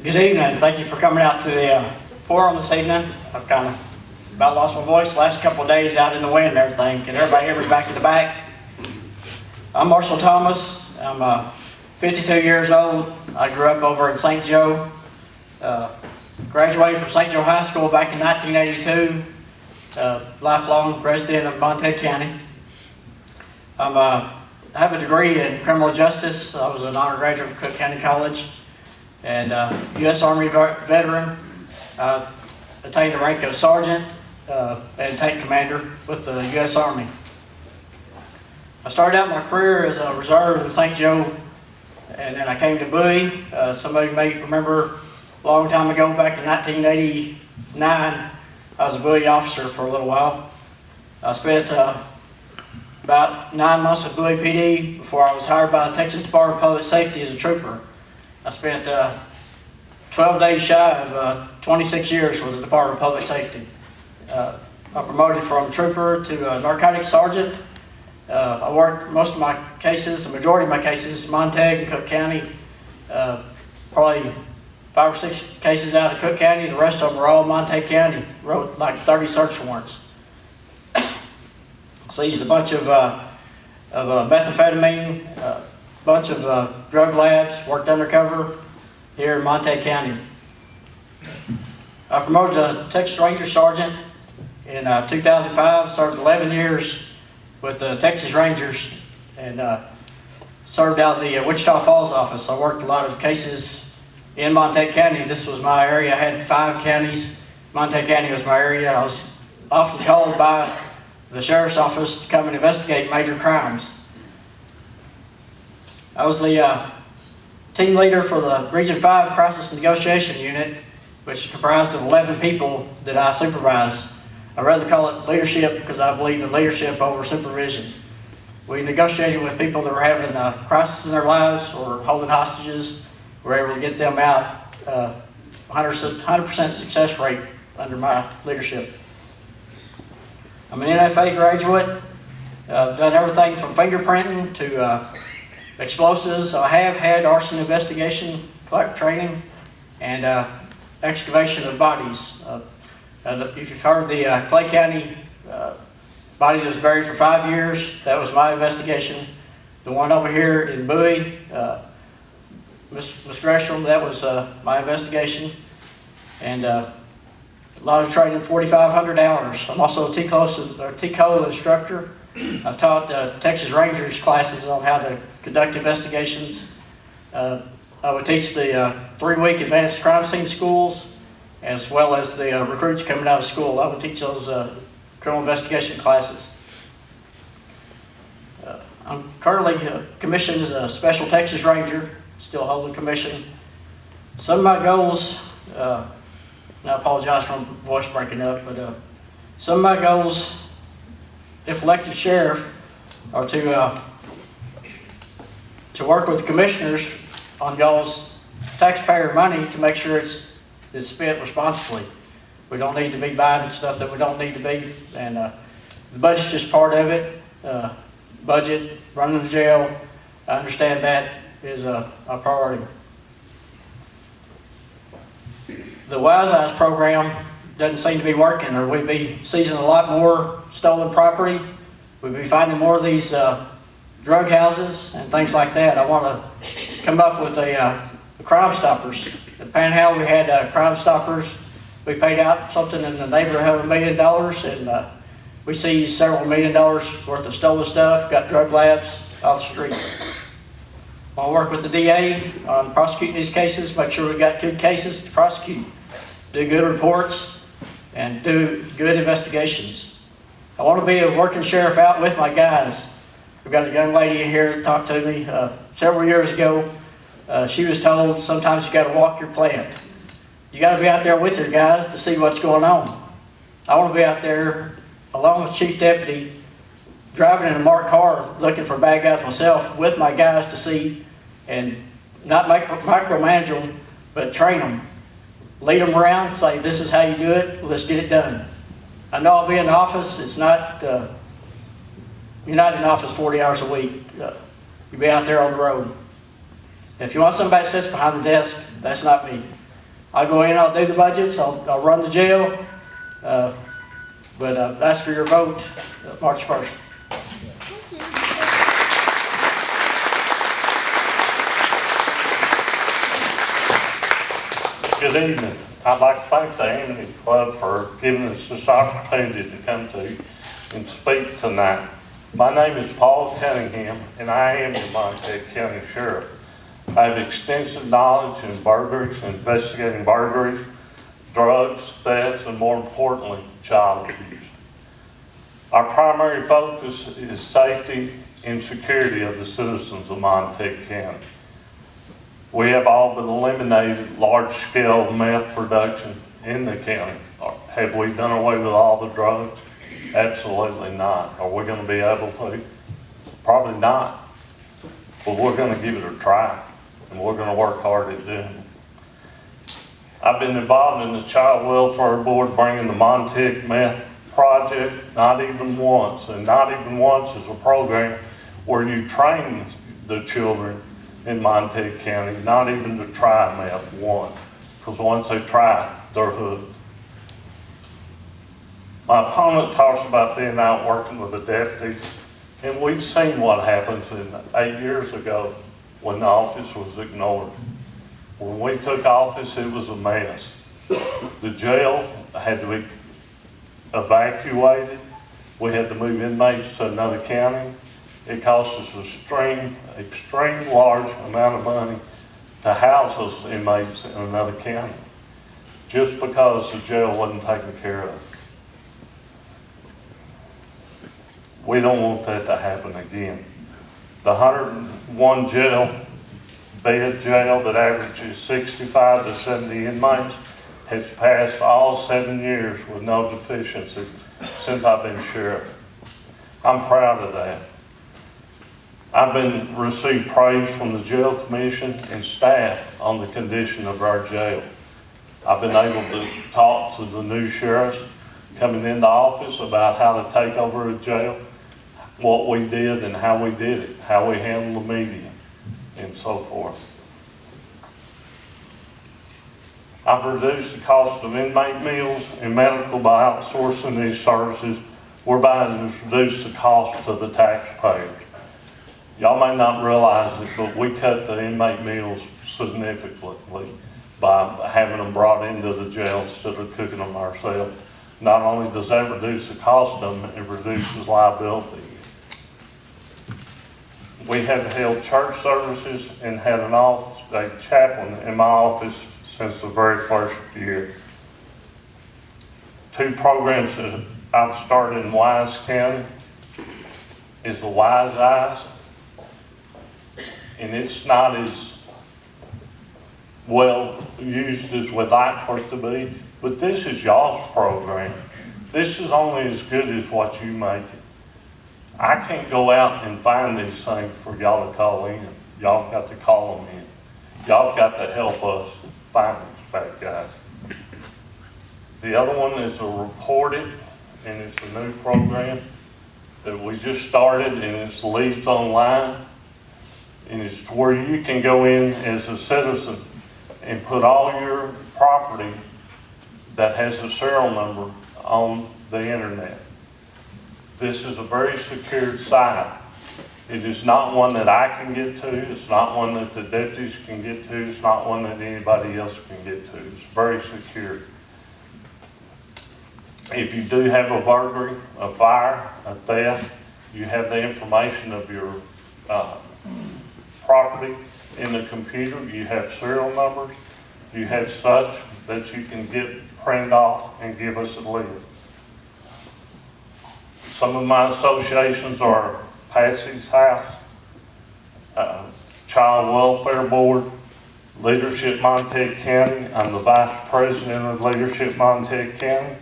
Good evening. Thank you for coming out to the forum this evening. I've kind of about lost my voice the last couple of days out in the wind and everything. Can everybody hear me back to the back? I'm Marshall Thomas. I'm 52 years old. I grew up over in St. Joe. Graduated from St. Joe High School back in 1982. Lifelong resident of Montague County. I have a degree in criminal justice. I was an honor graduate of Cook County College and U.S. Army veteran. Attained the rank of sergeant and tank commander with the U.S. Army. I started out my career as a reserve in St. Joe, and then I came to Bowie. Somebody may remember a long time ago, back in 1989, I was a Bowie officer for a little while. I spent about 9 months with Bowie PD before I was hired by the Texas Department of Public Safety as a trooper. I spent 12 days shy of 26 years with the Department of Public Safety. I promoted from trooper to narcotics sergeant. I worked most of my cases, the majority of my cases, Montague and Cook County. Probably 5 or 6 cases out of Cook County. The rest of them were all Montague County. Wrote like 30 search warrants. Seized a bunch of methamphetamine, a bunch of drug labs, worked undercover here in Montague County. I promoted to Texas Ranger Sergeant in 2005, served 11 years with the Texas Rangers, and served out of the Wichita Falls office. I worked a lot of cases in Montague County. This was my area. I had 5 counties. Montague County was my area. I was often called by the sheriff's office to come and investigate major crimes. I was the team leader for the Region 5 Crisis Negotiation Unit, which is comprised of 11 people that I supervise. I rather call it leadership because I believe in leadership over supervision. We negotiated with people that were having a crisis in their lives or holding hostages. We were able to get them out. 100% success rate under my leadership. I'm an NFA graduate. I've done everything from fingerprinting to explosives. I have had arson investigation training and excavation of bodies. If you've heard the Clay County body that was buried for 5 years, that was my investigation. The one over here in Bowie, Miss Gresham, that was my investigation. And a lot of training, 4,500 hours. I'm also a TCO instructor. I've taught Texas Rangers classes on how to conduct investigations. I would teach the 3-week advanced crime scene schools, as well as the recruits coming out of school. I would teach those criminal investigation classes. I'm currently commissioned as a Special Texas Ranger, still holding commission. Some of my goals, I apologize for my voice breaking up, but some of my goals, if elected sheriff, are to work with the commissioners on y'all's taxpayer money to make sure it's spent responsibly. We don't need to be buying stuff that we don't need to be, and the budget's just part of it. Budget, running the jail, I understand that is a priority. The Wise Eyes program doesn't seem to be working, or we'd be seizing a lot more stolen property. We'd be finding more of these drug houses and things like that. I want to come up with a Crime Stoppers. At Panhandle, we had Crime Stoppers. We paid out something in the neighborhood of $1 million, and we seized several $1 million worth of stolen stuff, got drug labs off the street. I want to work with the DA on prosecuting these cases, make sure we've got good cases to prosecute, do good reports, and do good investigations. I want to be a working sheriff out with my guys. We've got a young lady in here that talked to me several years ago. She was told sometimes you got to walk your plant. You got to be out there with your guys to see what's going on. I want to be out there along with Chief Deputy, driving in a marked car, looking for bad guys myself with my guys to see, and not micromanage them, but train them. Lead them around, say this is how you do it, let's get it done. I know I'll be in the office, it's not, you're not in the office 40 hours a week. You'll be out there on the road. If you want somebody that sits behind the desk, that's not me. I'll go in, I'll do the budgets, I'll run the jail, but ask for your vote March 1st. Good evening. I'd like to thank the Amity Club for giving us this opportunity to come to and speak tonight. My name is Paul Cunningham, and I am the Montague County Sheriff. I have extensive knowledge in burglaries, investigating burglaries, drugs, thefts, and more importantly, child abuse. Our primary focus is safety and security of the citizens of Montague County. We have all but eliminated large-scale meth production in the county. Have we done away with all the drugs? Absolutely not. Are we going to be able to? Probably not. But we're going to give it a try, and we're going to work hard at doing it. I've been involved in the Child Welfare Board bringing the Montague Meth Project not even once, and not even once is a program where you train the children in Montague County, not even to try meth once, because once they try it, they're hooked. My opponent talks about being out working with the deputies, and we've seen what happens 8 years ago when the office was ignored. When we took office, it was a mess. The jail had to be evacuated. We had to move inmates to another county. It cost us an extreme large amount of money to house those inmates in another county, just because the jail wasn't taken care of. We don't want that to happen again. The 101 bed jail that averages 65 to 70 inmates has passed all 7 years with no deficiency since I've been sheriff. I'm proud of that. I've received praise from the jail commission and staff on the condition of our jail. I've been able to talk to the new sheriffs coming into office about how to take over a jail, what we did and how we did it, how we handled the media, and so forth. I've reduced the cost of inmate meals and medical by outsourcing these services, whereby it has reduced the cost to the taxpayers. Y'all may not realize it, but we cut the inmate meals significantly by having them brought into the jail instead of cooking them ourselves. Not only does that reduce the cost of them, it reduces liability. We have held church services and had a chaplain in my office since the very first year. 2 programs that I've started in Wise County is the Wise Eyes, and it's not as well used as we'd like for it to be, but this is y'all's program. This is only as good as what you make it. I can't go out and find these things for y'all to call in. Y'all got to call them in. Y'all got to help us find these bad guys. The other one is a Reported, and it's a new program that we just started, and it's Leads Online. And it's where you can go in as a citizen and put all your property that has a serial number on the internet. This is a very secured site. It is not one that I can get to. It's not one that the deputies can get to. It's not one that anybody else can get to. It's very secure. If you do have a burglary, a fire, a theft, you have the information of your property in the computer. You have serial numbers. You have such that you can get printed off and give us a list. Some of my associations are Passage House, Child Welfare Board, Leadership Montague County. I'm the Vice President of Leadership Montague County.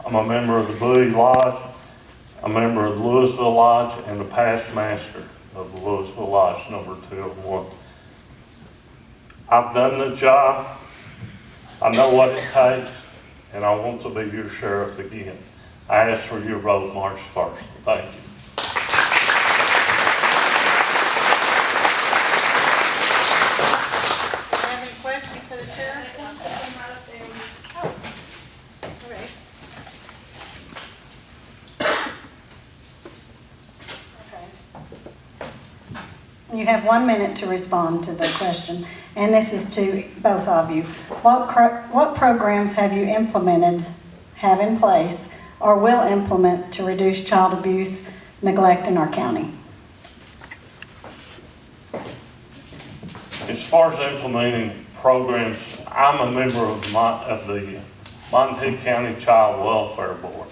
I'm a member of the Bowie Lodge, a member of the Louisville Lodge, and the past master of the Louisville Lodge, number 201. I've done the job. I know what it takes, and I want to be your sheriff again. I ask for your vote March 1st. Thank you. Have any questions for the sheriff? you have 1 minute to respond to the question, and this is to both of you. What programs have you implemented, have in place, or will implement to reduce child abuse, neglect in our county? As far as implementing programs, I'm a member of the Montague County Child Welfare Board.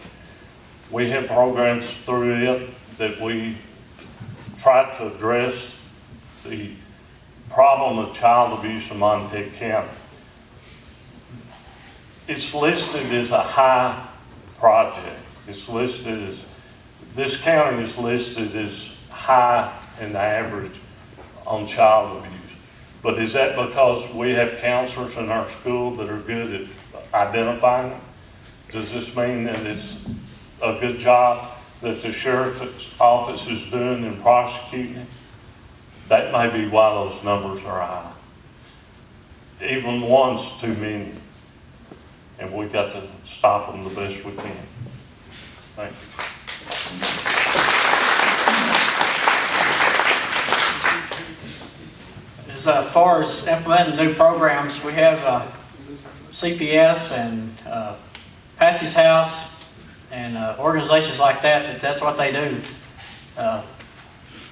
We have programs through it that we try to address the problem of child abuse in Montague County. It's listed as a high project. It's listed as, this county is listed as high in the average on child abuse. But is that because we have counselors in our school that are good at identifying it? Does this mean that it's a good job that the sheriff's office is doing in prosecuting it? That may be why those numbers are high. Even one's too many. And we've got to stop them the best we can. Thank you. As far as implementing new programs, we have CPS and Patsy's House and organizations like that, that's what they do.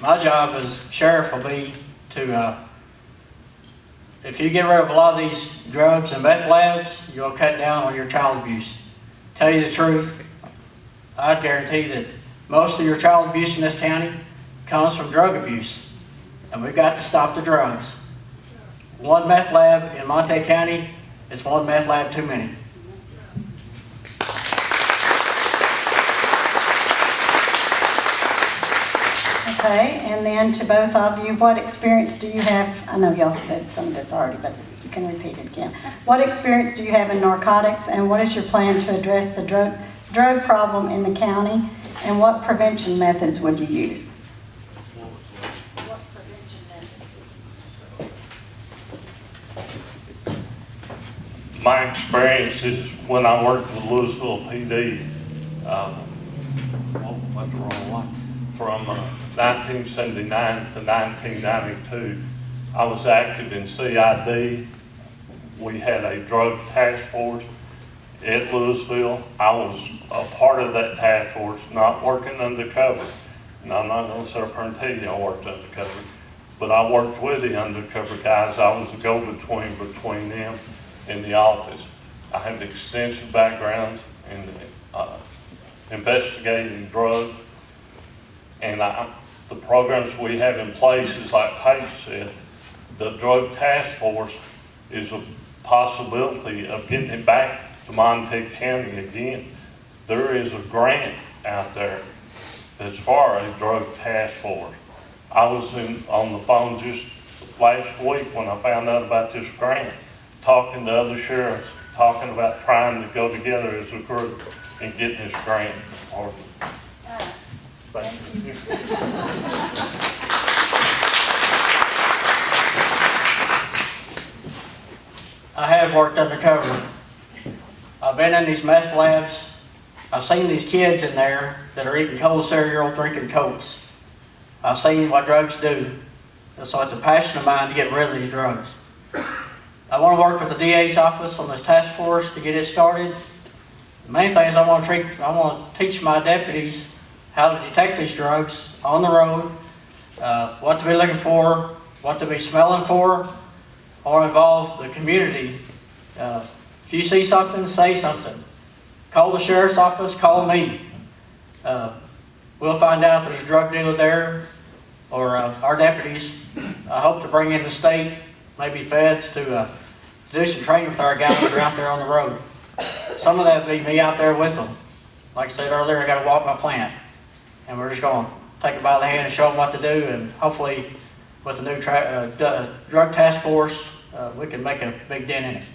My job as sheriff will be to, if you get rid of a lot of these drugs and meth labs, you'll cut down on your child abuse. Tell you the truth, I guarantee that most of your child abuse in this county comes from drug abuse. And we've got to stop the drugs. One meth lab in Montague County is one meth lab too many. Okay, and then to both of you, what experience do you have? I know y'all said some of this already, but you can repeat it again. What experience do you have in narcotics, and what is your plan to address the drug problem in the county, and what prevention methods would you use? My experience is when I worked with Louisville PD, what's the wrong one? From 1979 to 1992, I was active in CID. We had a drug task force at Louisville. I was a part of that task force, not working undercover. And I'm not going to sit up here and tell you I worked undercover, but I worked with the undercover guys. I was a go-between between them in the office. I have extensive background in investigating drugs, and the programs we have in place is like Paige said, the drug task force is a possibility of getting it back to Montague County again. There is a grant out there that's for a drug task force. I was on the phone just last week when I found out about this grant, talking to other sheriffs, talking about trying to go together as a group and getting this grant. Thank you. I have worked undercover. I've been in these meth labs. I've seen these kids in there that are eating cold cereal, drinking Cokes. I've seen what drugs do. So it's a passion of mine to get rid of these drugs. I want to work with the DA's office on this task force to get it started. The main thing is I want to teach my deputies how to detect these drugs on the road, what to be looking for, what to be smelling for. I want to involve the community. If you see something, say something. Call the sheriff's office, call me. We'll find out if there's a drug dealer there, or our deputies. I hope to bring in the state, maybe feds, to do some training with our guys that are out there on the road. Some of that will be me out there with them. Like I said earlier, I got to walk my plant. And we're just going to take them by the hand and show them what to do, and hopefully with the new drug task force, we can make a big dent in it.